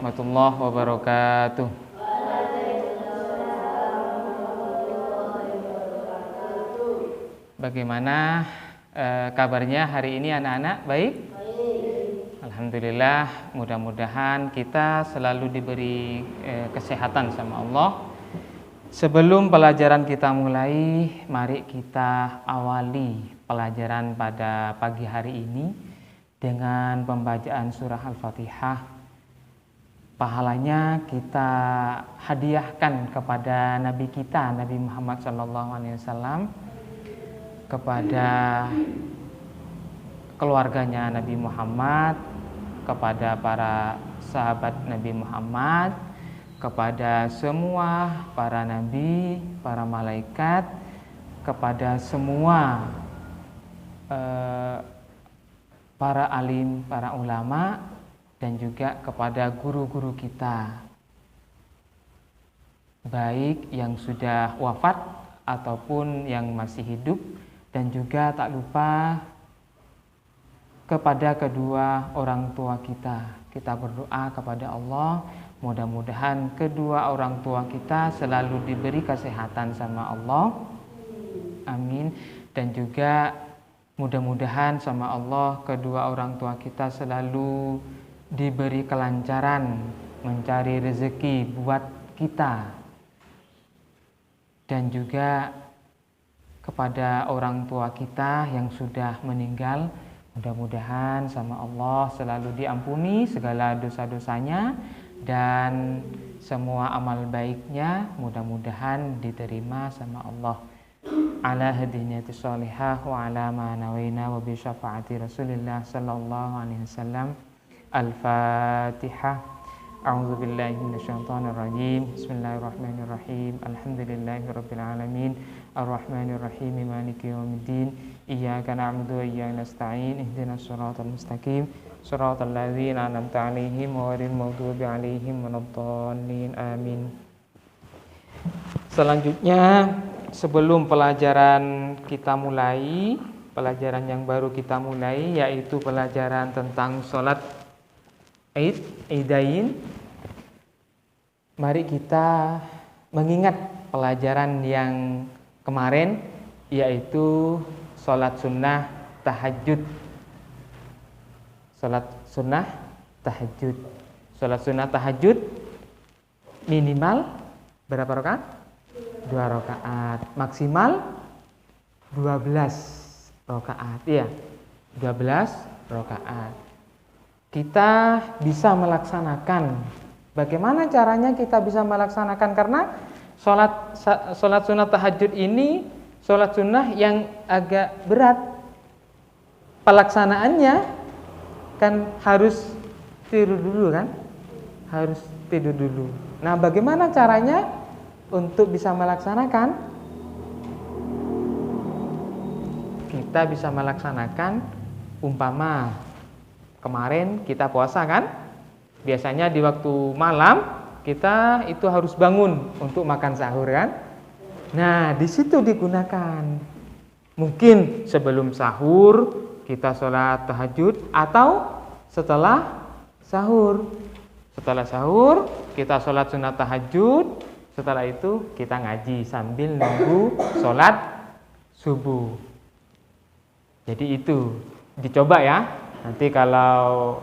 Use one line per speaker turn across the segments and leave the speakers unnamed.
warahmatullahi wabarakatuh. Bagaimana kabarnya hari ini anak-anak? Baik? Alhamdulillah, mudah-mudahan kita selalu diberi kesehatan sama Allah. Sebelum pelajaran kita mulai, mari kita awali pelajaran pada pagi hari ini dengan pembacaan surah Al-Fatihah. Pahalanya kita hadiahkan kepada Nabi kita, Nabi Muhammad SAW, kepada keluarganya Nabi Muhammad, kepada para sahabat Nabi Muhammad, kepada semua para nabi, para malaikat, kepada semua para alim, para ulama, dan juga kepada guru-guru kita, baik yang sudah wafat ataupun yang masih hidup, dan juga tak lupa kepada kedua orang tua kita. Kita berdoa kepada Allah, mudah-mudahan kedua orang tua kita selalu diberi kesehatan sama Allah. Amin. Dan juga mudah-mudahan sama Allah kedua orang tua kita selalu diberi kelancaran mencari rezeki buat kita. Dan juga kepada orang tua kita yang sudah meninggal, mudah-mudahan sama Allah selalu diampuni segala dosa-dosanya dan semua amal baiknya mudah-mudahan diterima sama Allah. Ala hadiniyati sholihah wa ala ma nawaina wa bi syafaati Rasulillah sallallahu alaihi wasallam. Al-Fatihah. A'udzu billahi minasyaitonir rajim. Bismillahirrahmanirrahim. Alhamdulillahirabbil alamin. Arrahmanir rahim. Maliki yaumiddin. Iyyaka na'budu wa iyyaka nasta'in. Ihdinas shiratal mustaqim. Shiratal ladzina an'amta 'alaihim ghairil maghdubi 'alaihim waladdallin. Amin. Selanjutnya, sebelum pelajaran kita mulai, pelajaran yang baru kita mulai yaitu pelajaran tentang sholat Idain. Mari kita mengingat pelajaran yang kemarin yaitu sholat sunnah tahajud. Sholat sunnah tahajud. Sholat sunnah tahajud minimal berapa rakaat? 2 rakaat. Maksimal 12 rakaat. Iya, 12 rakaat. Kita bisa melaksanakan. Bagaimana caranya kita bisa melaksanakan? Karena sholat sunnah tahajud ini sholat sunnah yang agak berat. Pelaksanaannya kan harus tidur dulu kan? Harus tidur dulu. Nah, bagaimana caranya untuk bisa melaksanakan? Kita bisa melaksanakan umpama kemarin kita puasa kan? Biasanya di waktu malam kita itu harus bangun untuk makan sahur kan? Nah, di situ digunakan. Mungkin sebelum sahur kita sholat tahajud atau setelah sahur. Setelah sahur kita sholat sunat tahajud. Setelah itu kita ngaji sambil nunggu sholat subuh. Jadi itu dicoba ya. Nanti kalau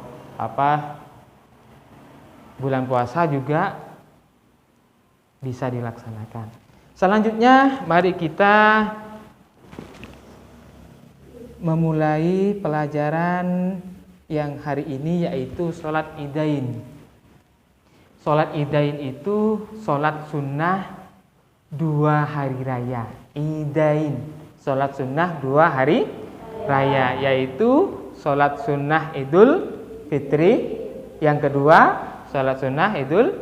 bulan puasa juga bisa dilaksanakan. Selanjutnya mari kita memulai pelajaran yang hari ini yaitu sholat Idain. Sholat Idain itu sholat sunnah 2 hari raya. Idain, sholat sunnah 2 hari raya, yaitu sholat sunnah Idul Fitri, yang kedua sholat sunnah Idul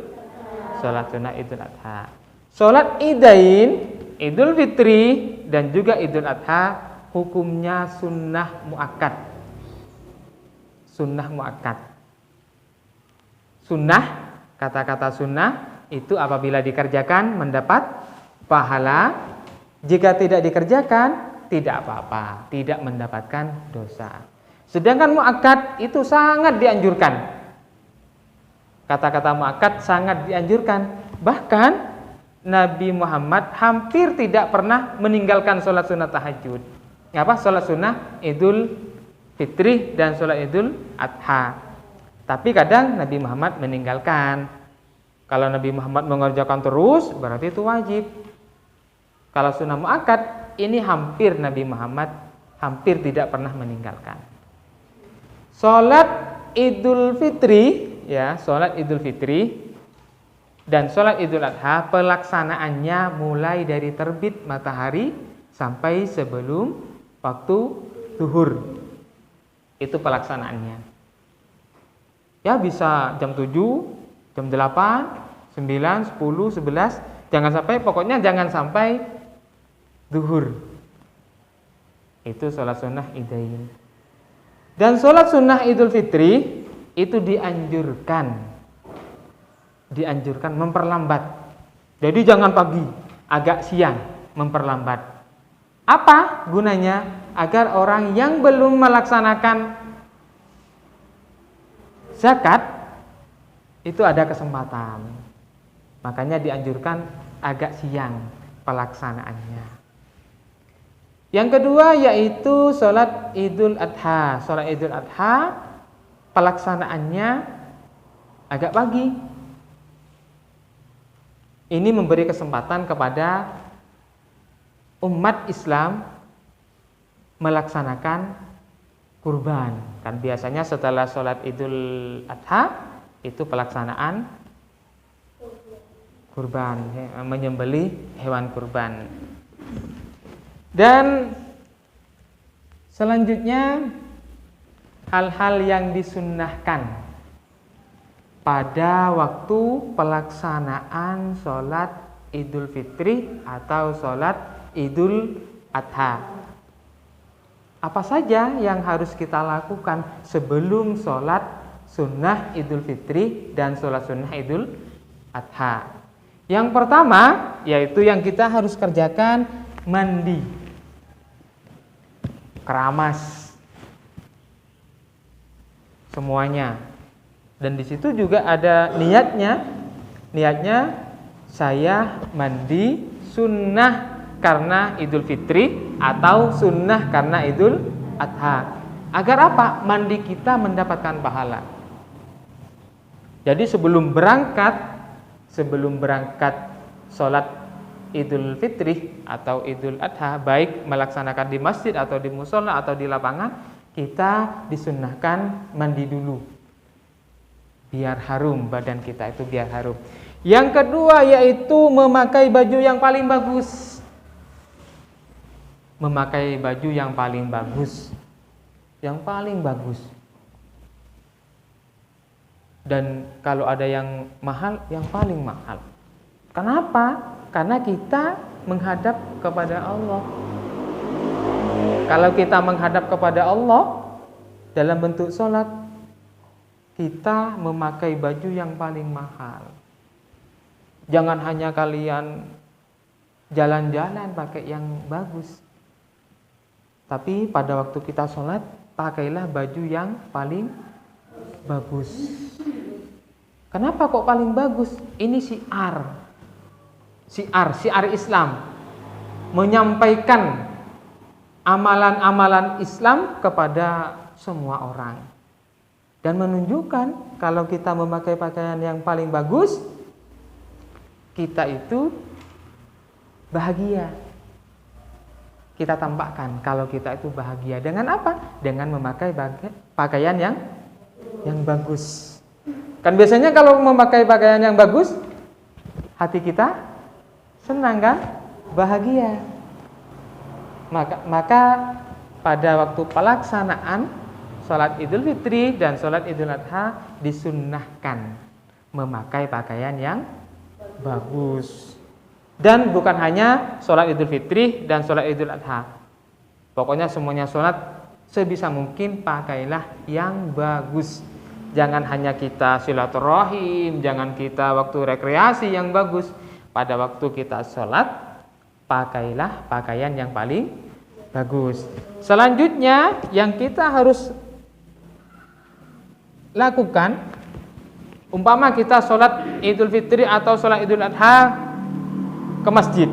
Adha. Sholat Idain, Idul Fitri dan juga Idul Adha hukumnya sunnah muakkad. Sunnah muakkad. Sunnah, kata-kata sunnah itu apabila dikerjakan mendapat pahala, jika tidak dikerjakan tidak apa-apa, tidak mendapatkan dosa. Sedangkan muakkad itu sangat dianjurkan. Kata-kata muakkad sangat dianjurkan. Bahkan Nabi Muhammad hampir tidak pernah meninggalkan sholat sunnah tahajud. Sholat sunnah Idul Fitri dan sholat Idul Adha. Tapi kadang Nabi Muhammad meninggalkan. Kalau Nabi Muhammad mengerjakan terus, berarti itu wajib. Kalau sunnah muakkad, ini hampir Nabi Muhammad hampir tidak pernah meninggalkan. Sholat Idul Fitri, sholat Idul Fitri dan sholat Idul Adha pelaksanaannya mulai dari terbit matahari sampai sebelum waktu zuhur. Itu pelaksanaannya. Ya bisa jam 7, jam 8, 9, 10, 11, pokoknya jangan sampai zuhur. Itu sholat sunnah idain. Dan sholat sunnah Idul Fitri itu dianjurkan memperlambat. Jadi jangan pagi, agak siang memperlambat. Apa gunanya? Agar orang yang belum melaksanakan zakat itu ada kesempatan. Makanya dianjurkan agak siang pelaksanaannya. Yang kedua yaitu sholat Idul Adha. Sholat Idul Adha pelaksanaannya agak pagi. Ini memberi kesempatan kepada umat Islam melaksanakan kurban. Kan biasanya setelah sholat Idul Adha itu pelaksanaan kurban, menyembelih hewan kurban. Dan selanjutnya hal-hal yang disunnahkan pada waktu pelaksanaan sholat Idul Fitri atau sholat Idul Adha. Apa saja yang harus kita lakukan sebelum sholat sunnah Idul Fitri dan sholat sunnah Idul Adha? Yang pertama yaitu yang kita harus kerjakan mandi. Keramas semuanya, dan di situ juga ada niatnya saya mandi sunnah karena Idul Fitri atau sunnah karena Idul Adha. Agar apa? Mandi kita mendapatkan pahala. Jadi sebelum berangkat sholat Idul Fitri atau Idul Adha, baik melaksanakan di masjid atau di musola atau di lapangan, kita disunnahkan mandi dulu. Biar harum, badan kita itu biar harum. Yang kedua yaitu memakai baju yang paling bagus. Memakai baju yang paling bagus. Yang paling bagus. Dan kalau ada yang mahal, yang paling mahal. Kenapa? Karena kita menghadap kepada Allah. Kalau kita menghadap kepada Allah dalam bentuk sholat, kita memakai baju yang paling mahal. Jangan hanya kalian jalan-jalan pakai yang bagus, tapi pada waktu kita sholat, pakailah baju yang paling bagus. Kenapa kok paling bagus? Ini syiar Islam, menyampaikan amalan-amalan Islam kepada semua orang, dan menunjukkan kalau kita memakai pakaian yang paling bagus, kita itu bahagia. Kita tampakkan kalau kita itu bahagia dengan apa? Dengan memakai pakaian yang bagus. Kan biasanya kalau memakai pakaian yang bagus, hati kita senang kan? Bahagia. Maka pada waktu pelaksanaan sholat Idul Fitri dan sholat Idul Adha disunnahkan memakai pakaian yang bagus. Dan bukan hanya sholat Idul Fitri dan sholat Idul Adha. Pokoknya semuanya sholat sebisa mungkin pakailah yang bagus. Jangan hanya kita silaturahim, jangan kita waktu rekreasi yang bagus. Pada waktu kita sholat, pakailah pakaian yang paling bagus. Selanjutnya yang kita harus lakukan Umpama kita sholat Idul Fitri atau sholat Idul Adha ke masjid,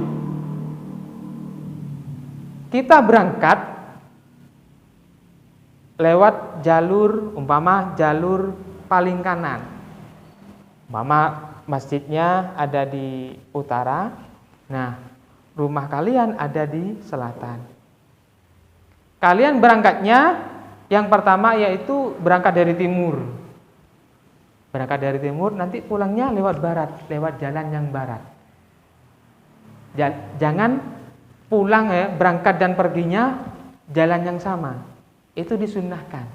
kita berangkat lewat jalur, umpama jalur paling kanan. Umpama masjidnya ada di utara, nah rumah kalian ada di selatan. Kalian berangkatnya yang pertama yaitu berangkat dari timur. Berangkat dari timur, nanti pulangnya lewat barat, lewat jalan yang barat. Jangan pulang ya, berangkat dan perginya jalan yang sama. Itu disunnahkan.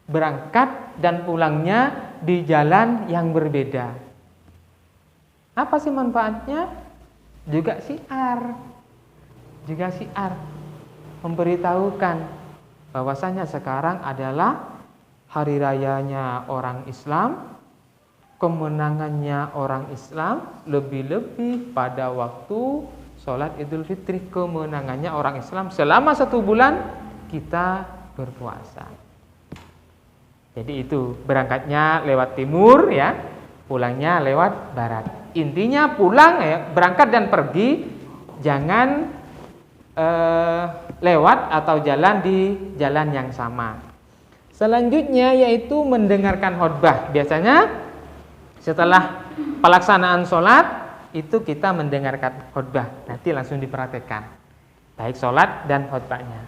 Berangkat dan pulangnya di jalan yang berbeda. Apa sih manfaatnya? Juga syiar. Memberitahukan bahwasanya sekarang adalah hari rayanya orang Islam, kemenangannya orang Islam, lebih-lebih pada waktu sholat Idul Fitri, kemenangannya orang Islam selama 1 bulan kita berpuasa. Jadi itu berangkatnya lewat timur ya, pulangnya lewat barat. Intinya pulang ya, berangkat dan pergi jangan lewat atau jalan di jalan yang sama. Selanjutnya yaitu mendengarkan khutbah. Biasanya setelah pelaksanaan sholat itu kita mendengarkan khutbah. Nanti langsung diperhatikan baik sholat dan khutbahnya.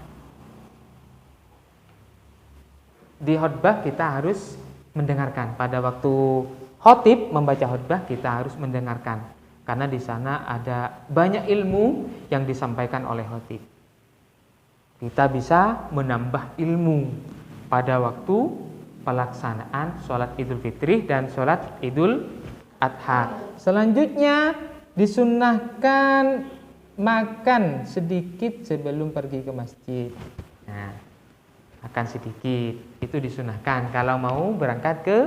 Di khutbah kita harus mendengarkan. Pada waktu khotib membaca khutbah kita harus mendengarkan, karena di sana ada banyak ilmu yang disampaikan oleh khotib. Kita bisa menambah ilmu pada waktu pelaksanaan sholat Idul Fitri dan sholat Idul Adha. Selanjutnya disunnahkan makan sedikit sebelum pergi ke masjid. Nah, makan sedikit itu disunahkan kalau mau berangkat ke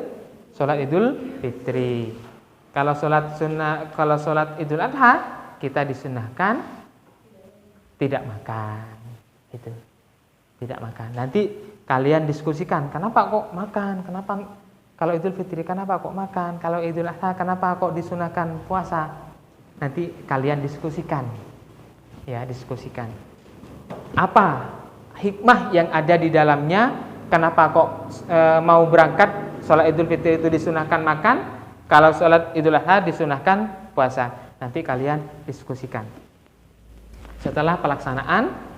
sholat Idul Fitri. Kalau sholat Idul Adha kita disunahkan tidak makan. Itu tidak makan. Nanti kalian diskusikan, kenapa kok makan? Kenapa kalau Idul Fitri kenapa kok makan? Kalau Idul Adha kenapa kok disunahkan puasa? Nanti kalian diskusikan. Ya, diskusikan. Apa hikmah yang ada di dalamnya? Kenapa kok mau berangkat sholat Idul Fitri itu disunahkan makan? Kalau sholat Idul Adha disunahkan puasa. Nanti kalian diskusikan. Setelah pelaksanaan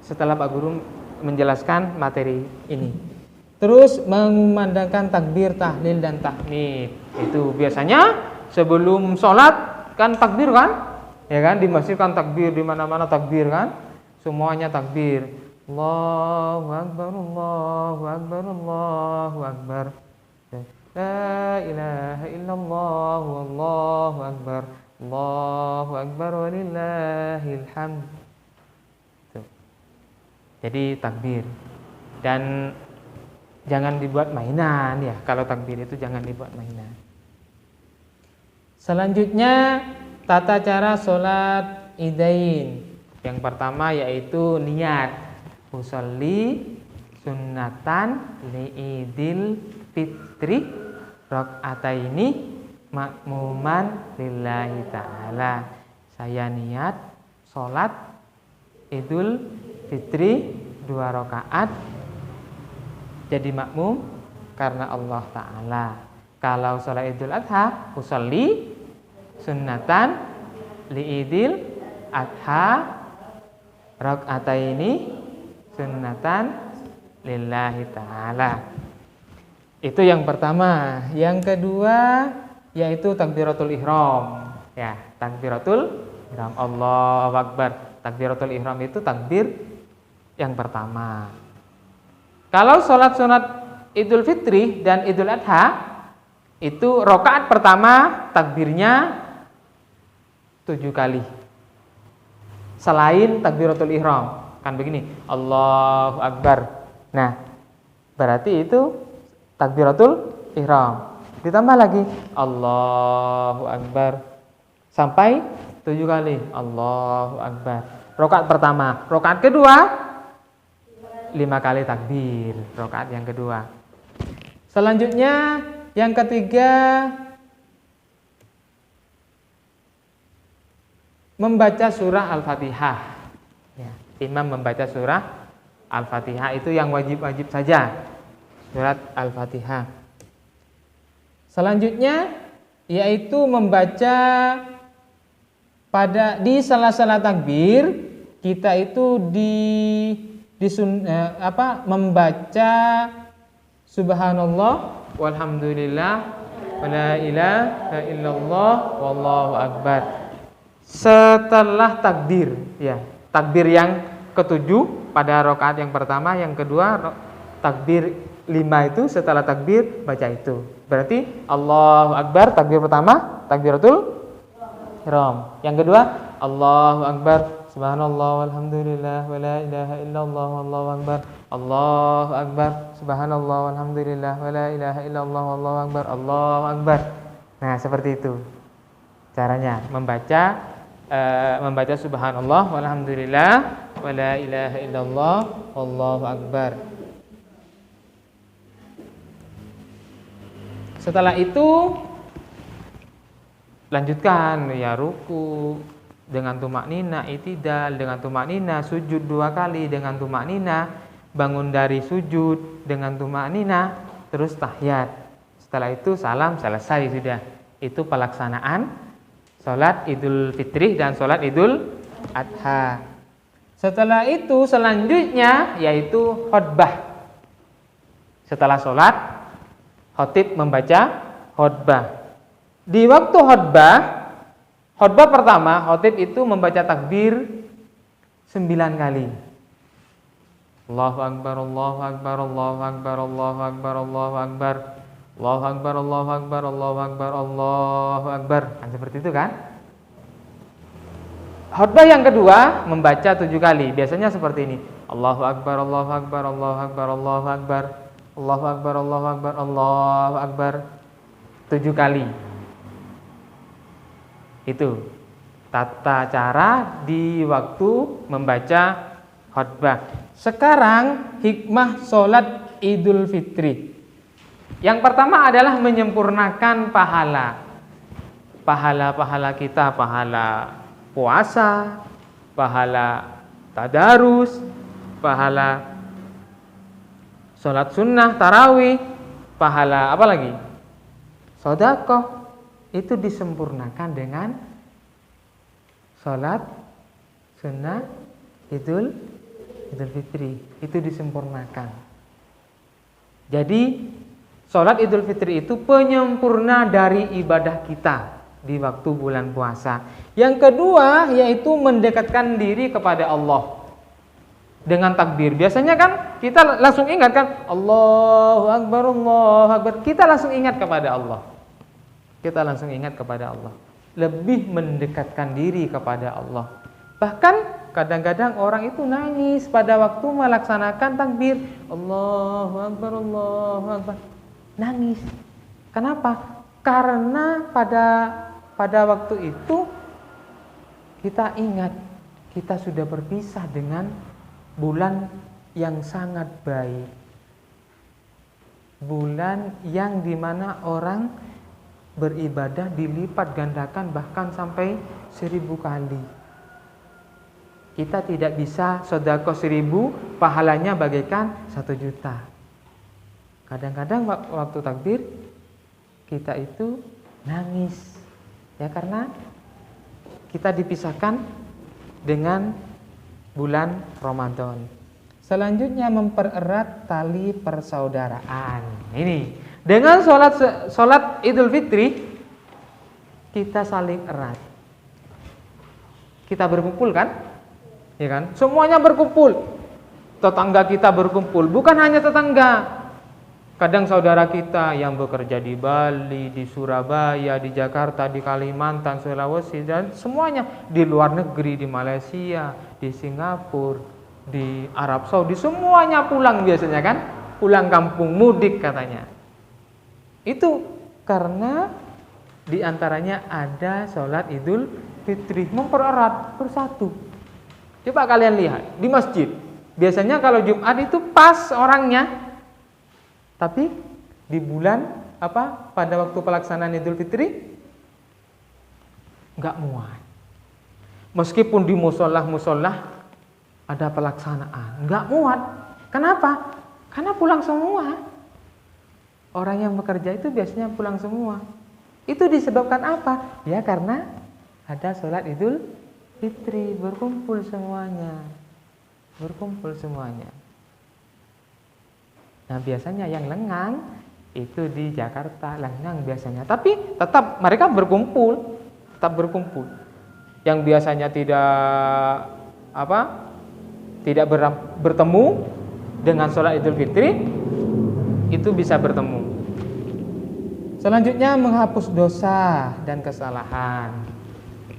setelah Pak Guru menjelaskan materi ini. Terus mengumandangkan takbir, tahlil dan tahmid. Itu biasanya sebelum sholat kan takbir kan? Ya kan, di masjid kan takbir, di mana-mana takbir kan? Semuanya takbir. Allahu Akbar, Allahu Akbar, Allahu Akbar. La ilaha illallah, Allahu Akbar. Allahu Akbar walillahil hamd. Jadi takbir. Dan jangan dibuat mainan ya. Kalau takbir itu jangan dibuat mainan. Selanjutnya tata cara sholat Idain. Yang pertama yaitu niat. Usolli sunnatan li'idil fitri rakaataini makmuman lillahi ta'ala. Saya niat sholat Idul Fitri 2 rakaat jadi makmum karena Allah Ta'ala. Kalau sholat Idul Adha usolli sunnatan li'idil adha rakaataini sunnatan lillahi ta'ala. Itu yang pertama. Yang kedua yaitu takbiratul ihram. Ya, takbiratul ihram. Allahu Akbar. Takbiratul ihram itu takbir yang pertama. Kalau sholat-sholat Idul Fitri dan Idul Adha itu rakaat pertama takbirnya 7 kali. Selain takbiratul ihram. Kan begini, Allahu Akbar. Nah, berarti itu takbiratul ihram. Ditambah lagi Allahu Akbar sampai 7 kali. Allahu Akbar. Rakaat pertama. Rakaat kedua 5 kali takbir rakaat yang kedua. Selanjutnya yang ketiga, membaca surah Al-Fatihah. Ya, imam membaca surah Al-Fatihah itu yang wajib-wajib saja. Surat Al-Fatihah. Selanjutnya yaitu membaca di sela-sela takbir kita itu membaca subhanallah walhamdulillah wala ilaha illallah wallahu akbar setelah takbir, ya, takbir yang ketujuh pada rakaat yang pertama, yang kedua takbir 5 itu setelah takbir baca itu. Berarti Allahu akbar takbir pertama, takbiratul ihram. Yang kedua Allahu akbar subhanallah walhamdulillah wala ilaha illallah wallahu akbar. Allahu akbar subhanallah walhamdulillah wala ilaha illallah wallahu akbar. Allahu akbar. Nah, seperti itu caranya membaca subhanallah walhamdulillah wala ilaha illallah wallahu akbar. Setelah itu lanjutkan, ya, ruku dengan tumaknina, i'tidal dengan tumaknina, sujud 2 kali dengan tumaknina, bangun dari sujud dengan tumaknina, terus tahiyat. Setelah itu salam, selesai sudah. Itu pelaksanaan salat Idul Fitri dan salat Idul Adha. Setelah itu selanjutnya yaitu khutbah. Setelah salat, khatib membaca khutbah. Di waktu khutbah pertama, khatib itu membaca takbir 9 kali. Allahu akbar, Allahu akbar, Allahu akbar, Allahu akbar, Allahu akbar. Allahu akbar, Allahu akbar, Allahu akbar, Allahu akbar. Kan seperti itu kan? Khutbah yang kedua membaca 7 kali. Biasanya seperti ini. Allahu akbar, Allahu akbar, Allahu akbar, Allahu akbar. Allahu akbar, Allahu akbar, Allahu akbar. 7 kali. Itu tata cara di waktu membaca khutbah. Sekarang hikmah salat Idul Fitri. Yang pertama adalah menyempurnakan pahala. Pahala-pahala kita, pahala puasa, pahala tadarus, pahala salat sunnah, tarawih, pahala apa lagi? Sedekah. Itu disempurnakan dengan salat sunnah Idul Fitri. Itu disempurnakan. Jadi salat Idul Fitri itu penyempurna dari ibadah kita di waktu bulan puasa. Yang kedua yaitu mendekatkan diri kepada Allah dengan takbir. Biasanya kan kita langsung ingat kan, Allahu akbar, Allahu akbar. Kita langsung ingat kepada Allah. Kita langsung ingat kepada Allah. Lebih mendekatkan diri kepada Allah. Bahkan kadang-kadang orang itu nangis pada waktu melaksanakan takbir. Allahu akbar, Allahu akbar. Nangis. Kenapa? Karena pada waktu itu kita ingat kita sudah berpisah dengan bulan yang sangat baik. Bulan yang dimana orang beribadah dilipat gandakan bahkan sampai 1000 kali. Kita tidak bisa sedekah 1000, pahalanya bagaikan 1 juta. Kadang-kadang waktu takbir kita itu nangis, ya, karena kita dipisahkan dengan bulan Ramadan. Selanjutnya mempererat tali persaudaraan. Ini dengan sholat Idul Fitri kita saling erat. Kita berkumpul kan? Ya kan? Semuanya berkumpul. Tetangga kita berkumpul, bukan hanya tetangga. Kadang saudara kita yang bekerja di Bali, di Surabaya, di Jakarta, di Kalimantan, Sulawesi, dan semuanya di luar negeri, di Malaysia, di Singapura, di Arab Saudi, semuanya pulang biasanya kan? Pulang kampung, mudik katanya. Itu karena diantaranya ada sholat Idul Fitri, mempererat, bersatu. Coba kalian lihat di masjid, Biasanya kalau Jumat itu pas orangnya, tapi di bulan pada waktu pelaksanaan Idul Fitri nggak muat. Meskipun di musolah ada pelaksanaan, nggak muat. Kenapa? Karena pulang semua. Orang yang bekerja itu biasanya pulang semua. Itu disebabkan apa? Ya karena ada sholat Idul Fitri, berkumpul semuanya. Nah biasanya yang lengang itu di Jakarta, lengang biasanya. Tapi tetap mereka berkumpul. Yang biasanya tidak bertemu dengan sholat Idul Fitri, itu bisa bertemu. Selanjutnya menghapus dosa dan kesalahan.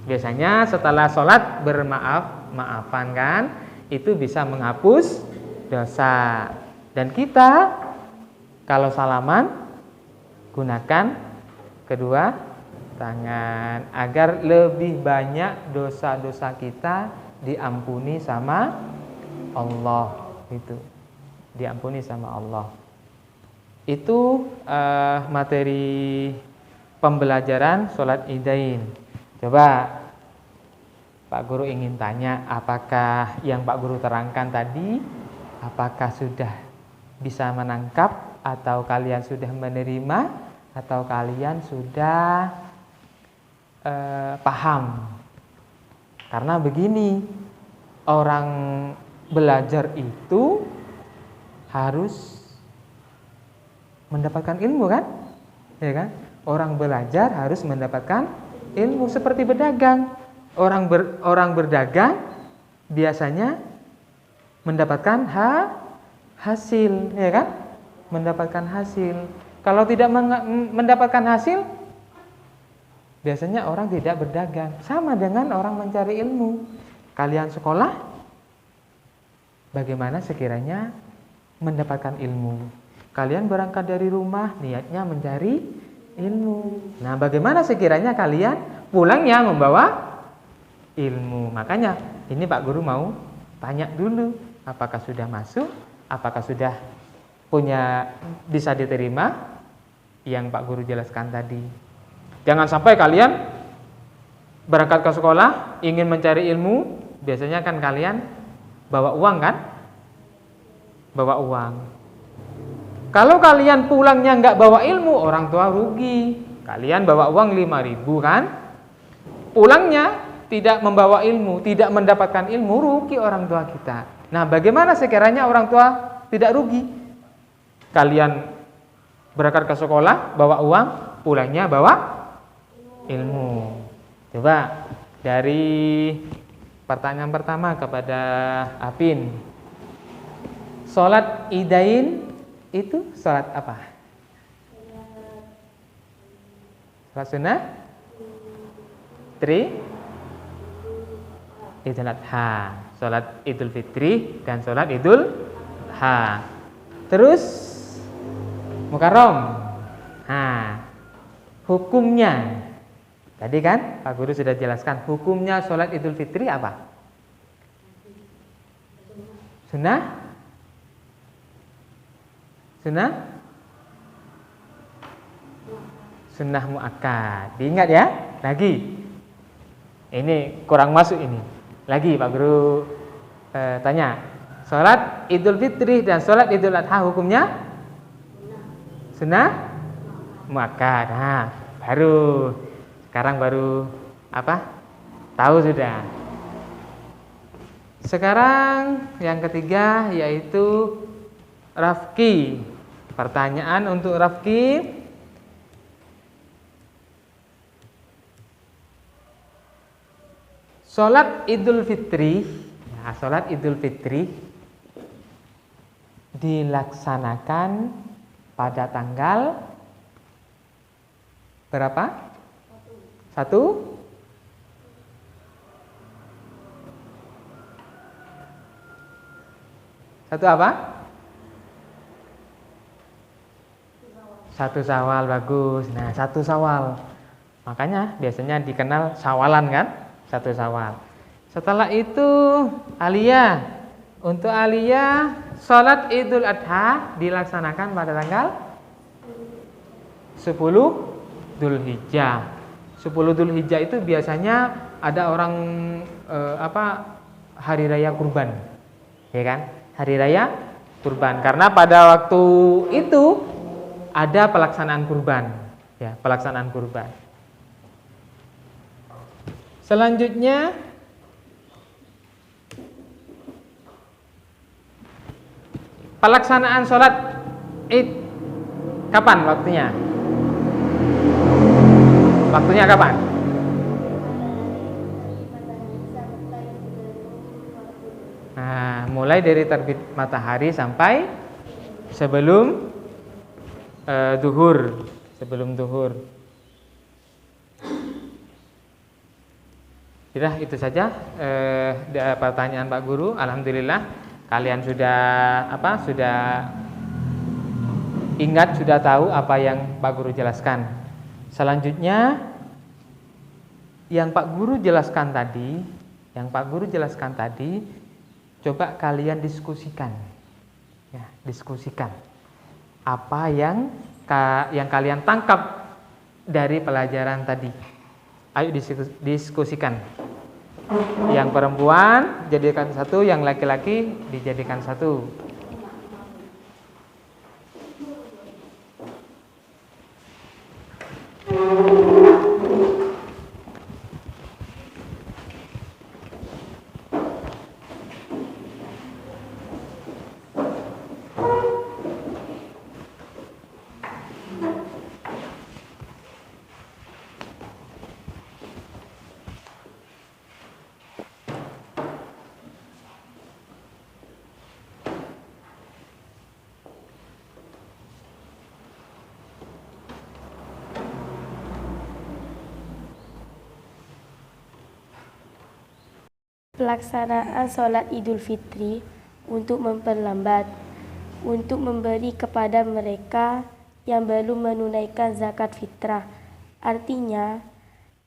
Biasanya setelah sholat bermaaf-maafan kan, itu bisa menghapus dosa. Dan kita kalau salaman gunakan kedua tangan agar lebih banyak dosa-dosa kita diampuni sama Allah. Itu diampuni sama Allah. Itu materi pembelajaran sholat Idain. Coba Pak Guru ingin tanya, apakah yang Pak Guru terangkan tadi, apakah sudah bisa menangkap, atau kalian sudah menerima, atau kalian sudah paham? Karena begini, orang belajar itu harus mendapatkan ilmu kan? Ya kan? Orang belajar harus mendapatkan ilmu, seperti berdagang. Orang berdagang biasanya mendapatkan hasil, ya kan? Mendapatkan hasil. Kalau tidak mendapatkan hasil, biasanya orang tidak berdagang. Sama dengan orang mencari ilmu. Kalian sekolah, bagaimana sekiranya mendapatkan ilmu? Kalian berangkat dari rumah, niatnya mencari ilmu. Nah, bagaimana sekiranya kalian pulangnya membawa ilmu? Makanya ini Pak Guru mau tanya dulu, apakah sudah masuk, apakah sudah bisa diterima yang Pak Guru jelaskan tadi. Jangan sampai kalian berangkat ke sekolah ingin mencari ilmu, biasanya kan kalian bawa uang kan? Bawa uang. Kalau kalian pulangnya nggak bawa ilmu, orang tua rugi. Kalian bawa uang 5.000 kan? Pulangnya tidak membawa ilmu, tidak mendapatkan ilmu, rugi orang tua kita. Nah, bagaimana sekiranya orang tua tidak rugi? Kalian berangkat ke sekolah, bawa uang, pulangnya bawa ilmu. Coba dari pertanyaan pertama kepada Apin. Salat Idain itu salat apa? Salat sunnah? Idul Adha, salat Idul Fitri dan salat Idul Adha. Terus Mukarram. Hukumnya. Tadi kan Pak Guru sudah jelaskan hukumnya salat Idul Fitri apa? Sunnah? Sunnah muakkad. Diingat ya? Lagi. Ini kurang masuk ini. Lagi Pak Guru tanya, sholat Idul Fitri dan sholat Idul Adha hukumnya sunnah muakkad. Nah, sekarang baru tahu sudah. Sekarang yang ketiga yaitu Rafki. Pertanyaan untuk Rafki. Salat Idul Fitri, salat Idul Fitri dilaksanakan pada tanggal berapa? Satu apa? 1 Syawal, bagus. Nah, 1 Syawal. Makanya biasanya dikenal Syawalan kan? 1 Syawal. Setelah itu Alia Untuk Alia, sholat Idul Adha dilaksanakan pada tanggal 10 Dzulhijjah. 10 Dzulhijjah itu biasanya ada orang hari raya kurban, ya kan? Hari raya kurban. Karena pada waktu itu ada pelaksanaan kurban, ya, pelaksanaan kurban. Selanjutnya pelaksanaan sholat Id kapan waktunya? Waktunya kapan? Nah, mulai dari terbit matahari sampai sebelum duhur, sebelum duhur. Sudah, itu saja pertanyaan Pak Guru. Alhamdulillah kalian sudah ingat, sudah tahu apa yang Pak Guru jelaskan. Selanjutnya yang Pak Guru jelaskan tadi, coba kalian diskusikan. Ya, diskusikan. Apa yang kalian tangkap dari pelajaran tadi. Ayo diskusikan. Yang perempuan jadikan satu, yang laki-laki dijadikan satu.
Pelaksanaan sholat Idul Fitri untuk memperlambat, untuk memberi kepada mereka yang belum menunaikan zakat fitrah. Artinya,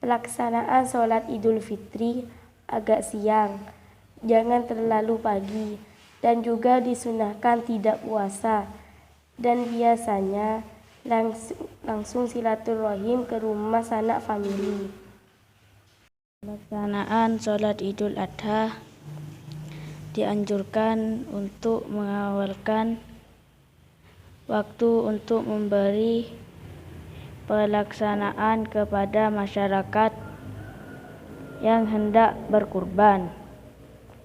pelaksanaan sholat Idul Fitri agak siang, jangan terlalu pagi, dan juga disunahkan tidak puasa. Dan biasanya langsung silaturahim ke rumah sanak famili.
Pelaksanaan sholat Idul Adha dianjurkan untuk mengawalkan waktu untuk memberi pelaksanaan kepada masyarakat yang hendak berkurban.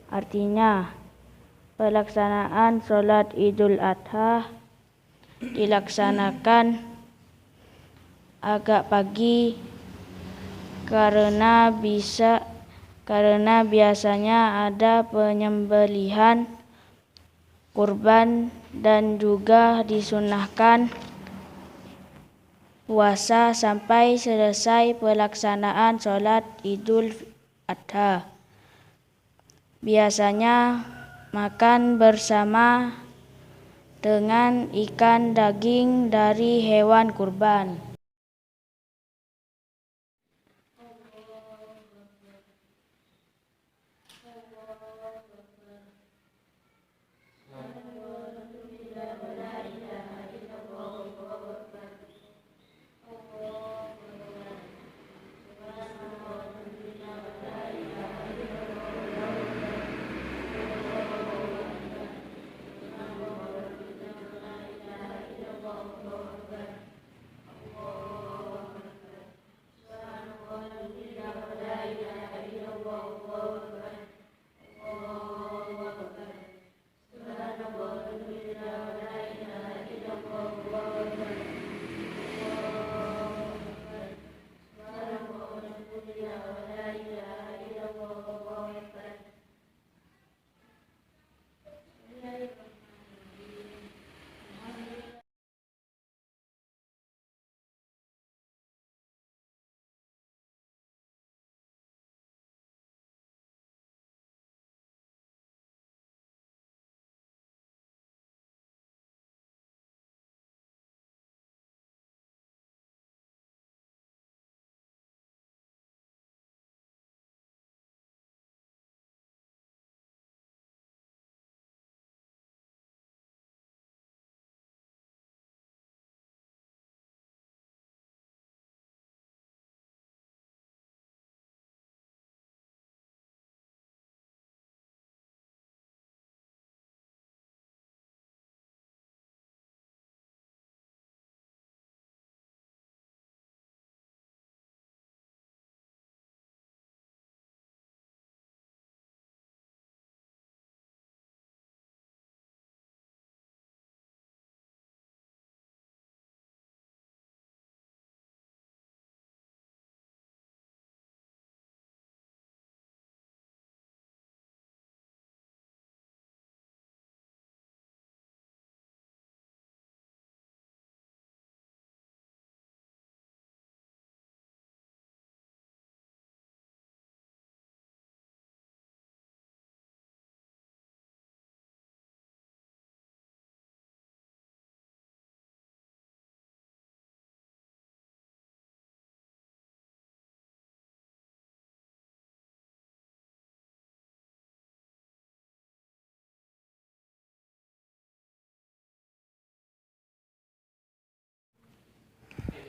Artinya, pelaksanaan sholat Idul Adha dilaksanakan agak pagi karena biasanya ada penyembelihan kurban dan juga disunahkan puasa sampai selesai pelaksanaan sholat Idul Adha. Biasanya makan bersama dengan ikan daging dari hewan kurban.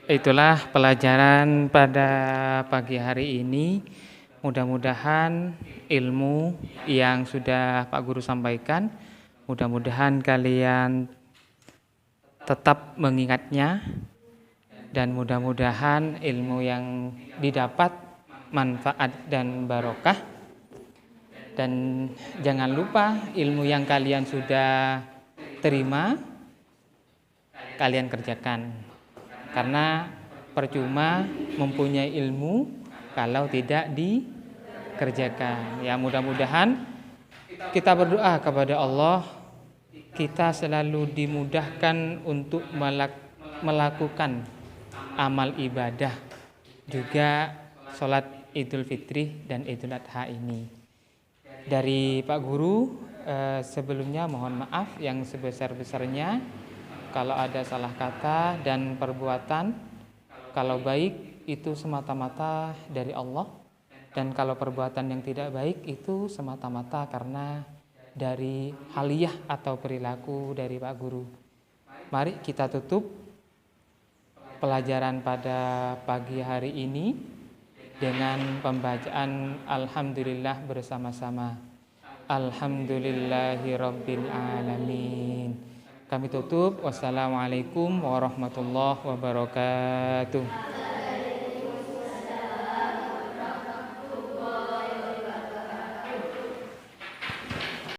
itulah pelajaran pada pagi hari ini. Mudah-mudahan ilmu yang sudah Pak Guru sampaikan, mudah-mudahan kalian tetap mengingatnya, dan mudah-mudahan ilmu yang didapat manfaat dan barokah. Dan jangan lupa ilmu yang kalian sudah terima, kalian kerjakan. Karena percuma mempunyai ilmu kalau tidak dikerjakan. Ya, mudah-mudahan kita berdoa kepada Allah, kita selalu dimudahkan untuk melakukan amal ibadah, juga sholat Idul Fitri dan Idul Adha ini. Dari Pak Guru, sebelumnya mohon maaf yang sebesar-besarnya kalau ada salah kata dan perbuatan. Kalau baik itu semata-mata dari Allah, dan kalau perbuatan yang tidak baik itu semata-mata karena dari haliyah atau perilaku dari Pak Guru. Mari kita tutup pelajaran pada pagi hari ini dengan pembacaan Alhamdulillah bersama-sama. Alhamdulillahirabbil alamin. Kami tutup. Wassalamualaikum warahmatullahi wabarakatuh.